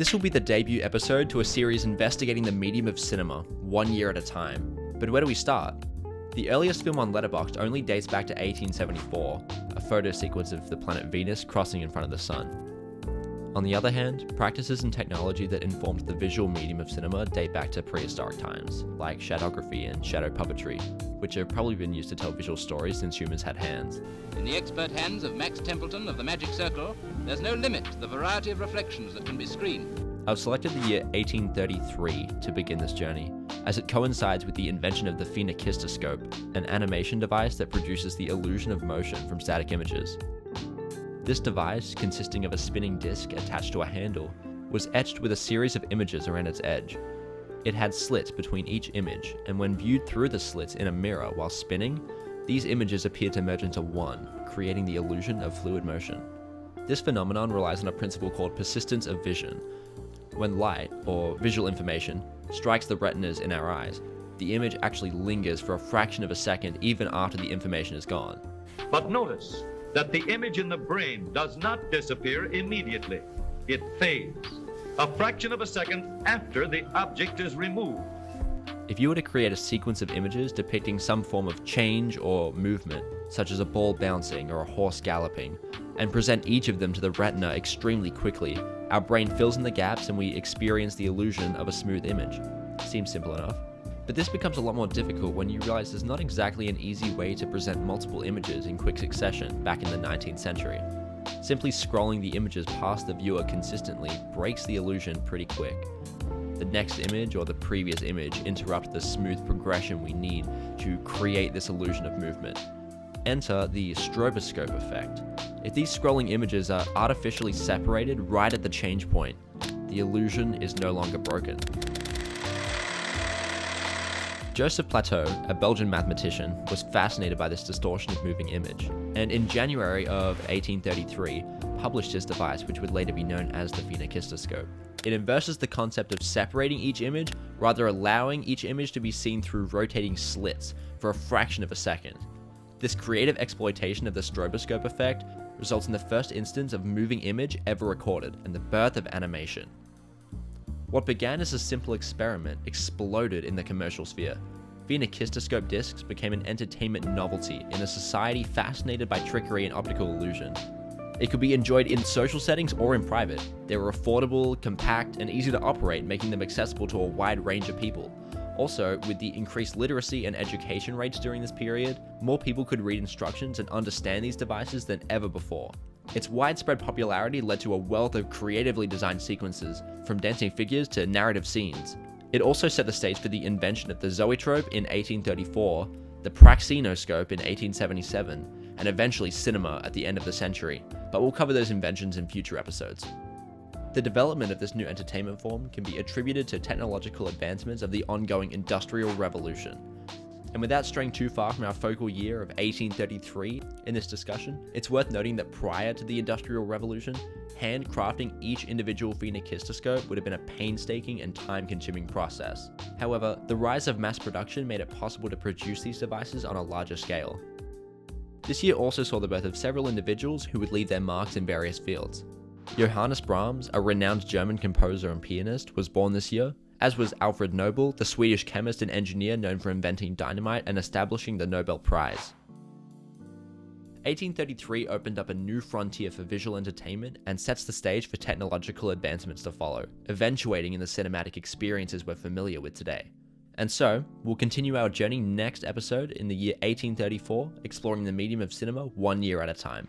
This will be the debut episode to a series investigating the medium of cinema, 1 year at a time. But where do we start? The earliest film on Letterboxd only dates back to 1874, a photo sequence of the planet Venus crossing in front of the sun. On the other hand, practices and technology that informed the visual medium of cinema date back to prehistoric times, like shadowgraphy and shadow puppetry, which have probably been used to tell visual stories since humans had hands. In the expert hands of Max Templeton of the Magic Circle, there's no limit to the variety of reflections that can be screened. I've selected the year 1833 to begin this journey, as it coincides with the invention of the Phenakistoscope, an animation device that produces the illusion of motion from static images. This device, consisting of a spinning disc attached to a handle, was etched with a series of images around its edge. It had slits between each image, and when viewed through the slits in a mirror while spinning, these images appeared to merge into one, creating the illusion of fluid motion. This phenomenon relies on a principle called persistence of vision. When light, or visual information, strikes the retinas in our eyes, the image actually lingers for a fraction of a second even after the information is gone. But notice that the image in the brain does not disappear immediately. It fades a fraction of a second after the object is removed. If you were to create a sequence of images depicting some form of change or movement, such as a ball bouncing or a horse galloping, and present each of them to the retina extremely quickly, our brain fills in the gaps and we experience the illusion of a smooth image. Seems simple enough. But this becomes a lot more difficult when you realize there's not exactly an easy way to present multiple images in quick succession back in the 19th century. Simply scrolling the images past the viewer consistently breaks the illusion pretty quick. The next image or the previous image interrupt the smooth progression we need to create this illusion of movement. Enter the stroboscope effect. If these scrolling images are artificially separated right at the change point, the illusion is no longer broken. Joseph Plateau, a Belgian mathematician, was fascinated by this distortion of moving image, and in January of 1833 published his device, which would later be known as the Phenakistoscope. It inverses the concept of separating each image, rather allowing each image to be seen through rotating slits for a fraction of a second. This creative exploitation of the stroboscope effect results in the first instance of moving image ever recorded and the birth of animation. What began as a simple experiment exploded in the commercial sphere. Phenakistoscope discs became an entertainment novelty in a society fascinated by trickery and optical illusion. It could be enjoyed in social settings or in private. They were affordable, compact, and easy to operate, making them accessible to a wide range of people. Also, with the increased literacy and education rates during this period, more people could read instructions and understand these devices than ever before. Its widespread popularity led to a wealth of creatively designed sequences, from dancing figures to narrative scenes. It also set the stage for the invention of the zoetrope in 1834, the praxinoscope in 1877, and eventually cinema at the end of the century, but we'll cover those inventions in future episodes. The development of this new entertainment form can be attributed to technological advancements of the ongoing Industrial Revolution. And without straying too far from our focal year of 1833 in this discussion, it's worth noting that prior to the Industrial Revolution, handcrafting each individual phenakistoscope would have been a painstaking and time-consuming process. However, the rise of mass production made it possible to produce these devices on a larger scale. This year also saw the birth of several individuals who would leave their marks in various fields. Johannes Brahms, a renowned German composer and pianist, was born this year, as was Alfred Nobel, the Swedish chemist and engineer known for inventing dynamite and establishing the Nobel Prize. 1833 opened up a new frontier for visual entertainment and sets the stage for technological advancements to follow, eventuating in the cinematic experiences we're familiar with today. And so, we'll continue our journey next episode in the year 1834, exploring the medium of cinema 1 year at a time.